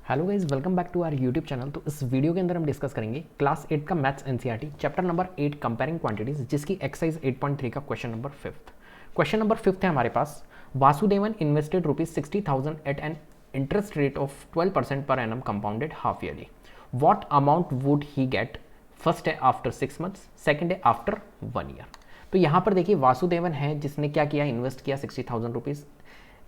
Hello guys, welcome back to our YouTube channel. तो इस video के अंदर हम डिस्कस करेंगे क्लास 8 का maths NCERT chapter number 8 comparing quantities, जिसकी एक्सरसाइज 8.3 का क्वेश्चन नंबर 5। क्वेश्चन नंबर 5 है हमारे पास। Vasudevan invested ₹60,000 at an interest rate of 12% per annum compounded half yearly. What amount would he get? First है आफ्टर 6 मंथ्स, सेकेंड है after 1 year. तो यहाँ पर देखिए वासुदेवन है जिसने क्या किया, इन्वेस्ट किया ₹60,000।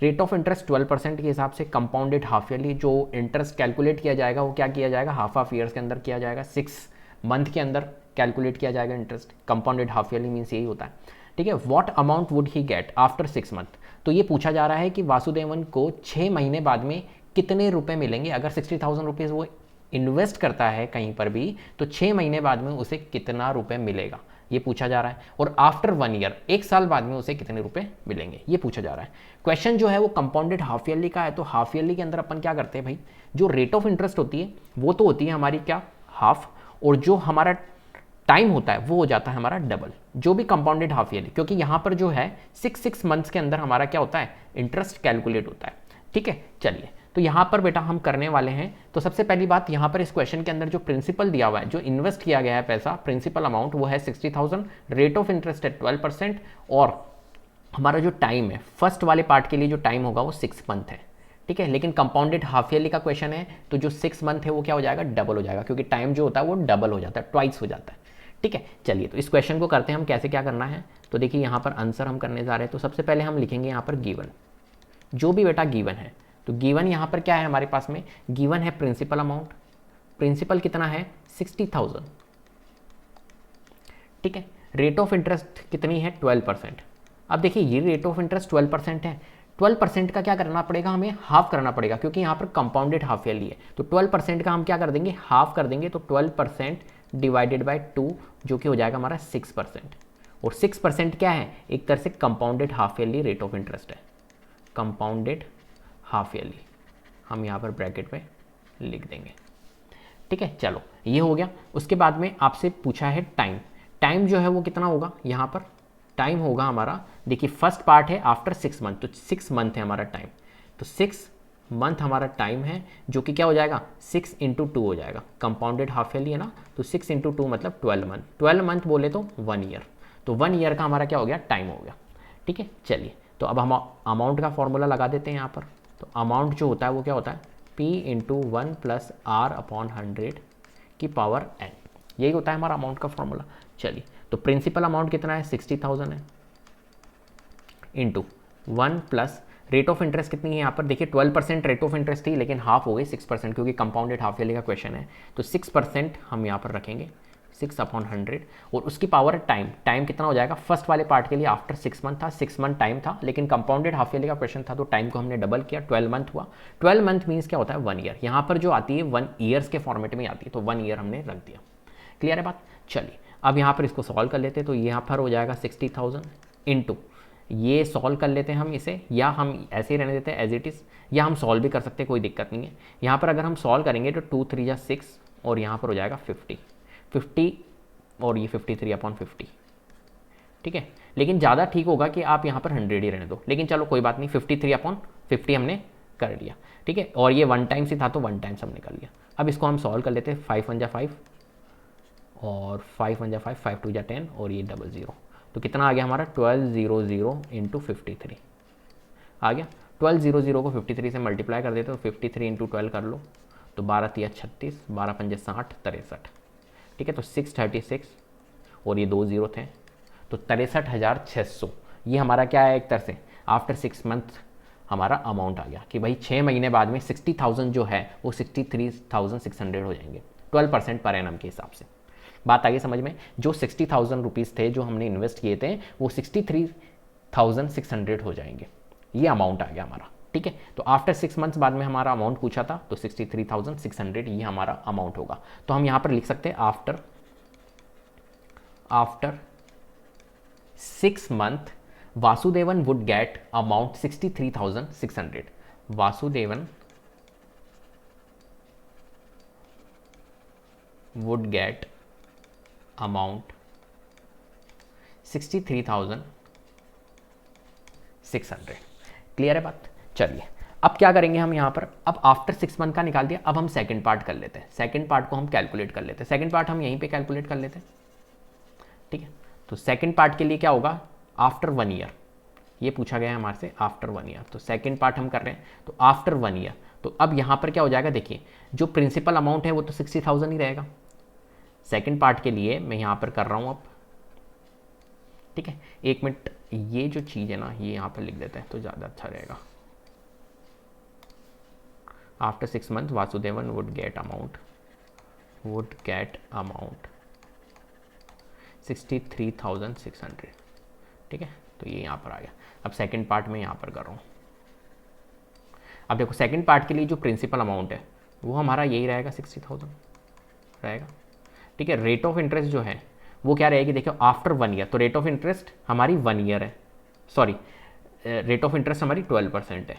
रेट ऑफ इंटरेस्ट 12% के हिसाब से कंपाउंडेड हाफ ईयरली। जो इंटरेस्ट कैलकुलेट किया जाएगा वो क्या किया जाएगा, हाफ ईयर्स के अंदर किया जाएगा, 6 मंथ के अंदर कैलकुलेट किया जाएगा interest. Compounded half yearly means यही होता है, ठीक है। What amount would he get after 6 month. तो ये पूछा जा रहा है कि वासुदेवन को 6 महीने बाद में कितने रुपए मिलेंगे। अगर ₹60,000 वो इन्वेस्ट करता है कहीं पर भी, तो 6 महीने बाद में उसे कितना रुपए मिलेगा, ये पूछा जा रहा है। और आफ्टर 1 ईयर, 1 साल बाद में उसे कितने रुपए मिलेंगे, ये पूछा जा रहा है। क्वेश्चन जो है वो कंपाउंडेड हाफ ईयरली का है। तो हाफ ईयरली के अंदर अपन क्या करते हैं भाई, जो रेट ऑफ इंटरेस्ट होती है वो तो होती है हमारी क्या, हाफ, और जो हमारा टाइम होता है वो हो जाता है हमारा डबल, जो भी कंपाउंडेड हाफ ईयरली। क्योंकि यहां पर जो है 6 मंथ्स के अंदर हमारा क्या होता है, इंटरेस्ट कैलकुलेट होता है, ठीक है। चलिए, तो यहां पर बेटा हम करने वाले हैं। तो सबसे पहली बात, यहां पर इस क्वेश्चन के अंदर जो प्रिंसिपल दिया हुआ है, जो इन्वेस्ट किया गया है पैसा, प्रिंसिपल अमाउंट वो है 60,000, रेट ऑफ इंटरेस्ट है 12%, और हमारा जो टाइम है फर्स्ट वाले पार्ट के लिए जो टाइम होगा वो 6 मंथ है, ठीक है। लेकिन कंपाउंडेड हाफ ईयरली का क्वेश्चन है, तो जो 6 मंथ है वो क्या हो जाएगा, डबल हो जाएगा, क्योंकि टाइम जो होता है वो डबल हो जाता है, ट्वाइस हो जाता है, ठीक है। चलिए, तो इस क्वेश्चन को करते हैं हम, कैसे क्या करना है। तो देखिए यहाँ पर आंसर हम करने जा रहे हैं। तो सबसे पहले हम लिखेंगे यहाँ पर गिवन, जो भी बेटा गिवन है। तो गिवन यहाँ पर क्या है हमारे पास में, गिवन है प्रिंसिपल अमाउंट। प्रिंसिपल कितना है, 60,000, ठीक है। रेट ऑफ इंटरेस्ट कितनी है, 12%। अब देखिए ये रेट ऑफ इंटरेस्ट 12% है। 12% का क्या करना पड़ेगा, हमें हाफ करना पड़ेगा, क्योंकि यहाँ पर कंपाउंडेड हाफ ईयरली है। तो 12% का हम क्या कर देंगे, हाफ कर देंगे। तो 12% डिवाइडेड बाई 2, जो कि हो जाएगा हमारा 6%। और 6% क्या है, एक तरह से compounded half yearly rate of interest है, कंपाउंडेड हाफ ईयरली, हम यहाँ पर ब्रैकेट में लिख देंगे, ठीक है। चलो, ये हो गया। उसके बाद में आपसे पूछा है टाइम। टाइम जो है वो कितना होगा, यहाँ पर टाइम होगा हमारा, देखिए फर्स्ट पार्ट है आफ्टर 6 मंथ, तो 6 मंथ है हमारा टाइम। तो 6 मंथ हमारा टाइम है, जो कि क्या हो जाएगा, 6 × 2 हो जाएगा। कंपाउंडेड हाफ ईयरली है ना, तो 6 × 2 मतलब 12 मंथ। 12 मंथ बोले तो 1 ईयर। तो 1 ईयर का हमारा क्या हो गया, टाइम हो गया, ठीक है। चलिए, तो अब हम अमाउंट का फॉर्मूला लगा देते हैं यहाँ पर। तो अमाउंट जो होता है वो क्या होता है, P × 1 + R/100 की पावर n, यही होता है हमारा अमाउंट का फॉर्मूला। चलिए, तो प्रिंसिपल अमाउंट कितना है, 60,000 है, into 1 plus rate of interest कितनी है यहाँ पर, देखिए 12% रेट ऑफ इंटरेस्ट थी, लेकिन हाफ हो गई 6%, क्योंकि कंपाउंडेड हाफ ईयरली का क्वेश्चन है। तो 6% हम यहाँ पर रखेंगे, 6/100, और उसकी पावर टाइम। टाइम कितना हो जाएगा, फर्स्ट वाले पार्ट के लिए आफ्टर 6 मंथ था, 6 मंथ टाइम था, लेकिन कंपाउंडेड हाफ ईयरली का क्वेश्चन था, तो टाइम को हमने डबल किया, 12 मंथ हुआ। 12 मंथ मीन्स क्या होता है, 1 ईयर। यहाँ पर जो आती है 1 ईयर्स के फॉर्मेट में आती है, तो 1 ईयर हमने रख दिया। क्लियर है बात। चलिए, अब यहाँ पर इसको सॉल्व कर लेते हैं। तो यहाँ पर हो जाएगा 60,000 इंटू, ये सॉल्व कर लेते हैं हम इसे, या हम ऐसे ही रहने देते हैं एज इट इज़, या हम सॉल्व भी कर सकते हैं, कोई दिक्कत नहीं है। यहाँ पर अगर हम सॉल्व करेंगे तो 2 × 3 = 6, और यहाँ पर हो जाएगा 50, और ये 53/50, ठीक है। लेकिन ज़्यादा ठीक होगा कि आप यहाँ पर 100 ही रहने दो, लेकिन चलो कोई बात नहीं, 53/50 हमने कर लिया, ठीक है। और ये 1 टाइम्स ही था, तो 1 टाइम्स हमने कर लिया। अब इसको हम सॉल्व कर लेते हैं। 5 × 1 = 5, और 5 × 5, 5 × 2 = 10, और ये 00। तो कितना आ गया हमारा, 1200 × 53 आ गया। 1200 को 53 से मल्टीप्लाई कर देते, तो 53 × 12 कर लो, तो 12 × 3 = 36, 12 × 5 = 60, 63, ठीक है। तो 636, और ये 2 0 थे, तो 63,600 ये हमारा क्या है, एक तरह से आफ्टर 6 मंथ हमारा अमाउंट आ गया, कि भाई 6 महीने बाद में 60,000 जो है वो 63,600 हो जाएंगे, 12% पर एनम के हिसाब से। बात आगे समझ में, जो 60,000 रुपीज़ थे जो हमने इन्वेस्ट किए थे, वो 63,600 हो जाएंगे। ये अमाउंट आ गया हमारा, ठीक है। तो आफ्टर 6 मंथ्स बाद में हमारा अमाउंट पूछा था, तो 63,600 ये हमारा अमाउंट होगा। तो हम यहाँ पर लिख सकते हैं after 6 month Vasudevan would get amount 63,600। Vasudevan would get amount 63,600। Clear है बात। चलिए, अब क्या करेंगे हम यहाँ पर, अब आफ्टर 6 मंथ का निकाल दिया, अब हम सेकंड पार्ट कर लेते हैं, सेकंड पार्ट को हम कैलकुलेट कर लेते हैं, सेकंड पार्ट हम यहीं पे कैलकुलेट कर लेते हैं, ठीक है। तो सेकंड पार्ट के लिए क्या होगा, आफ्टर 1 ईयर, ये पूछा गया है हमारे से आफ्टर 1 ईयर, तो सेकंड पार्ट हम कर रहे हैं, तो आफ्टर 1 ईयर, तो अब यहाँ पर क्या हो जाएगा, देखिए जो प्रिंसिपल अमाउंट है वो तो 60,000 ही रहेगा। सेकंड पार्ट के लिए मैं यहाँ पर कर रहा हूँ अब, ठीक है। एक मिनट, ये जो चीज़ है ना ये यहाँ पर लिख देते हैं तो ज़्यादा अच्छा रहेगा। After 6 month Vasudevan would get amount 63,600, ठीक है। तो ये यहाँ पर आ गया। अब सेकंड पार्ट में यहाँ पर कर रहा हूँ। अब देखो सेकंड पार्ट के लिए जो प्रिंसिपल अमाउंट है वो हमारा यही रहेगा, 60,000 रहेगा, ठीक है। रेट ऑफ इंटरेस्ट जो है वो क्या रहेगी, देखो आफ्टर 1 ईयर, तो रेट ऑफ इंटरेस्ट हमारी 1 ईयर है, सॉरी रेट ऑफ इंटरेस्ट हमारी 12% है।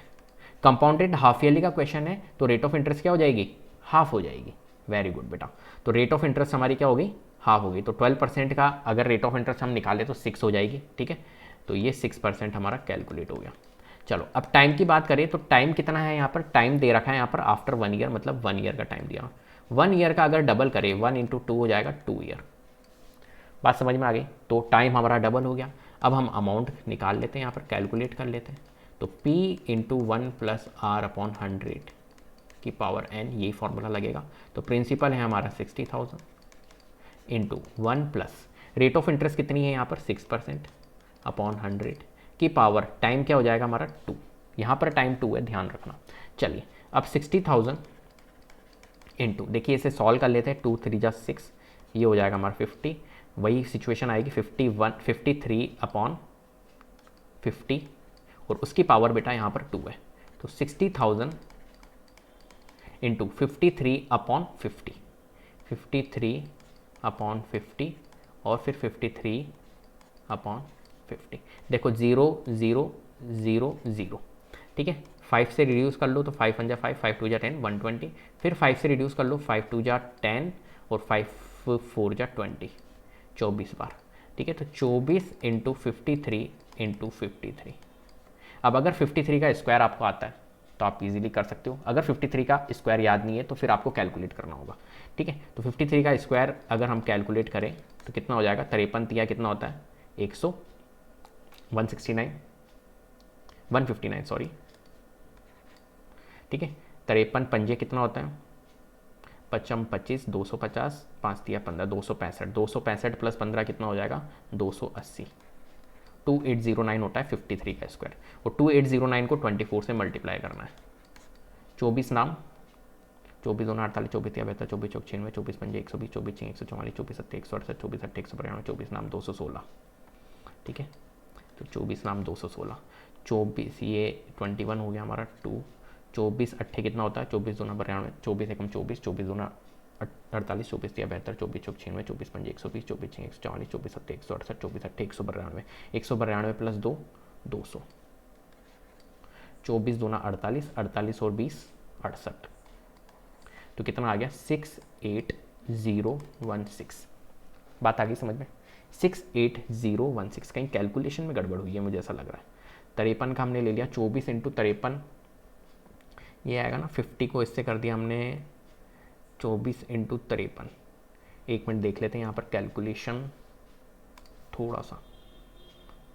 कंपाउंडेड हाफ ईयरली का क्वेश्चन है तो रेट ऑफ इंटरेस्ट क्या हो जाएगी, हाफ हो जाएगी। वेरी गुड बेटा, तो रेट ऑफ इंटरेस्ट हमारी क्या होगी, हाफ होगी। तो 12% का अगर रेट ऑफ इंटरेस्ट हम निकालें तो 6 हो जाएगी, ठीक है। तो ये 6% हमारा कैलकुलेट हो गया। चलो अब टाइम की बात करें तो टाइम कितना है यहाँ पर, टाइम दे रखा है यहाँ पर आफ्टर 1 ईयर, मतलब 1 ईयर का टाइम दिया। 1 ईयर का अगर डबल करें 1 × 2 हो जाएगा 2 ईयर। बात समझ में आ गई, तो टाइम हमारा डबल हो गया। अब हम अमाउंट निकाल लेते हैं, यहाँ पर कैलकुलेट कर लेते हैं। तो P × 1 + R/100 की पावर n, यही फॉर्मूला लगेगा। तो प्रिंसिपल है हमारा 60,000 × 1 प्लस रेट ऑफ इंटरेस्ट कितनी है यहाँ पर 6% अपॉन 100 की पावर, टाइम क्या हो जाएगा हमारा 2, यहाँ पर टाइम 2 है, ध्यान रखना। चलिए अब 60,000 × देखिए इसे सॉल्व कर लेते हैं, 2 × 3 = 6, ये हो जाएगा हमारा 50। वही सिचुएशन आएगी 53/50 और उसकी पावर बेटा यहाँ पर 2 है। तो 60,000 × 53/50, 53/50 और फिर 53/50। देखो 0 0 0 0, ठीक है। 5 से रिड्यूस कर लो तो 5 × 5, 5 × 2 = 10, 120। फिर 5 से रिड्यूस कर लो, 5 × 2 = 10 और 5 × 4 = 20, 24 बार, ठीक है। तो 24 × 53 × 53। अब अगर 53 का स्क्वायर आपको आता है तो आप इजीली कर सकते हो, अगर 53 का स्क्वायर याद नहीं है तो फिर आपको कैलकुलेट करना होगा, ठीक है। तो 53 का स्क्वायर अगर हम कैलकुलेट करें तो कितना हो जाएगा, 53 तिया कितना होता है 159 सॉरी, ठीक है। 53 पंजे कितना होता है, 55 25, 250, 5 तिया 15, 265, 265 + 15 कितना हो जाएगा 280। 2809 होता है 53 का स्क्वायर, और 2809 को 24 से मल्टीप्लाई करना है। 24 नाम, 24 2 48, 24 तिया 72, 24 चौक 96, 24 पंजे 120, 24 6 144, 24 7 168, 24 8 192, 24 नाम 216, ठीक है। तो 24 नाम 216, 24 ये 21 हो गया हमारा 2, 24 8 कितना होता है 24 2 92, 24 एकम 24, 24 2 48, 24 तिया 72, 24 चौक 96, 24 पंजे 120, 24 6 144, 24 7 168, 24 8 192, 192 + 2 200, 24 2 48, 48 और 20 68, तो कितना आ गया 68016। बात आ गई समझ में, 68016। कहीं कैलकुलेशन में गड़बड़ हुई है मुझे ऐसा लग रहा है। 53 का हमने ले लिया, 24 × 53 ये आएगा ना, 50 को इससे कर दिया हमने 24 × 53। एक मिनट देख लेते हैं यहाँ पर कैलकुलेशन, थोड़ा सा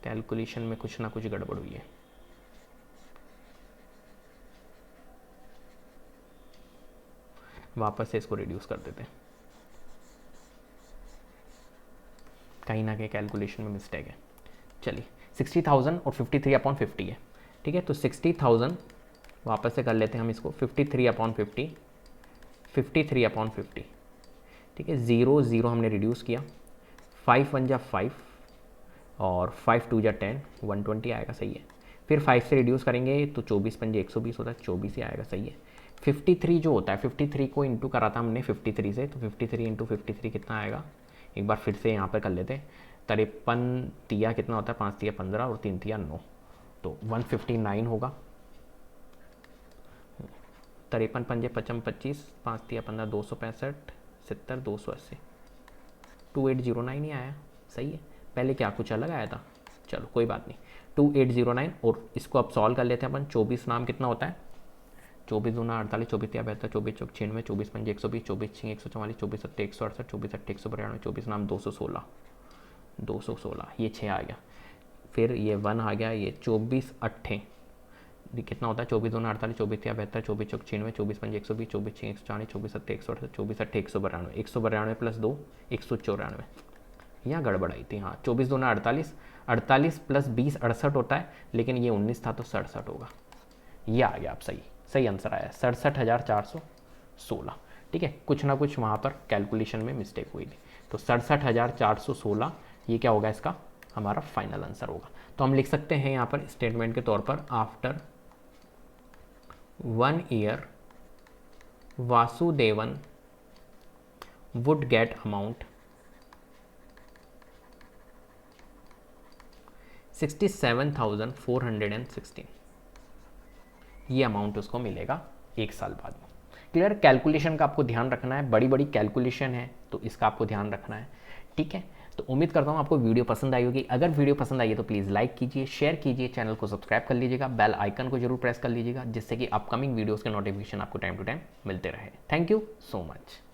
कैलकुलेशन में कुछ ना कुछ गड़बड़ हुई है। वापस से इसको रिड्यूस कर देते हैं, कहीं ना कहीं कैलकुलेशन में मिस्टेक है। चलिए 60,000 और 53/50 है, ठीक है। तो 60,000 वापस से कर लेते हैं हम इसको, 53/50, 53/50, ठीक है। 0 0 हमने रिड्यूस किया, 5 1 = 5 और 5 2 = 10, 120 आएगा, सही है। फिर 5 से रिड्यूस करेंगे तो 24 पंजे 120 होता है, 24 ही आएगा, सही है। 53 जो होता है 53 को इंटू करा था हमने 53 से, तो 53 × 53 कितना आएगा, एक बार फिर से यहाँ पर कर लेते हैं। 53 तिया कितना होता है, 5 तिया 15 और 3 तिया 9, तो 159 होगा। 53 पंजे 55 25, 5 तिया 15, 265, 70 280, 2809 ही आया, सही है। पहले क्या कुछ अलग आया था, चलो कोई बात नहीं, 2809। और इसको अब सॉल्व कर लेते हैं अपन। 24 नाम कितना होता है 24 दूना 48, 24 तिया 72, 24 चौक 96, 24 पंजे 120, 24 6 144, 24 सत्ते 168, 24 अट्ठे 192, 24 नाम 216, 216 ये 6 आ गया। फिर ये 1 आ गया, ये 24 अट्ठे कितना होता है 24 दूना 48, 24 तिया 72, 24 चौक 96, 24 पंजे 120, 24 6 140, 24 सत्ते 168, 24 अट्ठे 192, 192 प्लस 2 194, यहाँ गड़बड़ आई थी। हाँ 24 दूना 48, 48 प्लस 20 68 होता है, लेकिन ये 19 था तो 67 होगा। ये आ गया, आप सही आंसर आया 67,416। ठीक है, कुछ ना कुछ वहाँ पर कैलकुलेशन में मिस्टेक हुई थी। तो 67,416 ये क्या होगा, इसका हमारा फाइनल आंसर होगा। तो हम लिख सकते हैं यहाँ पर स्टेटमेंट के तौर पर, after 1 year Vasudevan would get amount 67,416, ये अमाउंट उसको मिलेगा 1 साल बाद में। क्लियर, कैलकुलेशन का आपको ध्यान रखना है, बड़ी बड़ी कैलकुलेशन है तो इसका आपको ध्यान रखना है। ठीक है, तो उम्मीद करता हूँ आपको वीडियो पसंद आई होगी। अगर वीडियो पसंद आई है तो प्लीज़ लाइक कीजिए, शेयर कीजिए, चैनल को सब्सक्राइब कर लीजिएगा, बेल आइकन को जरूर प्रेस कर लीजिएगा, जिससे कि अपकमिंग वीडियोज़ के नोटिफिकेशन आपको टाइम टू टाइम मिलते रहे। Thank you so much.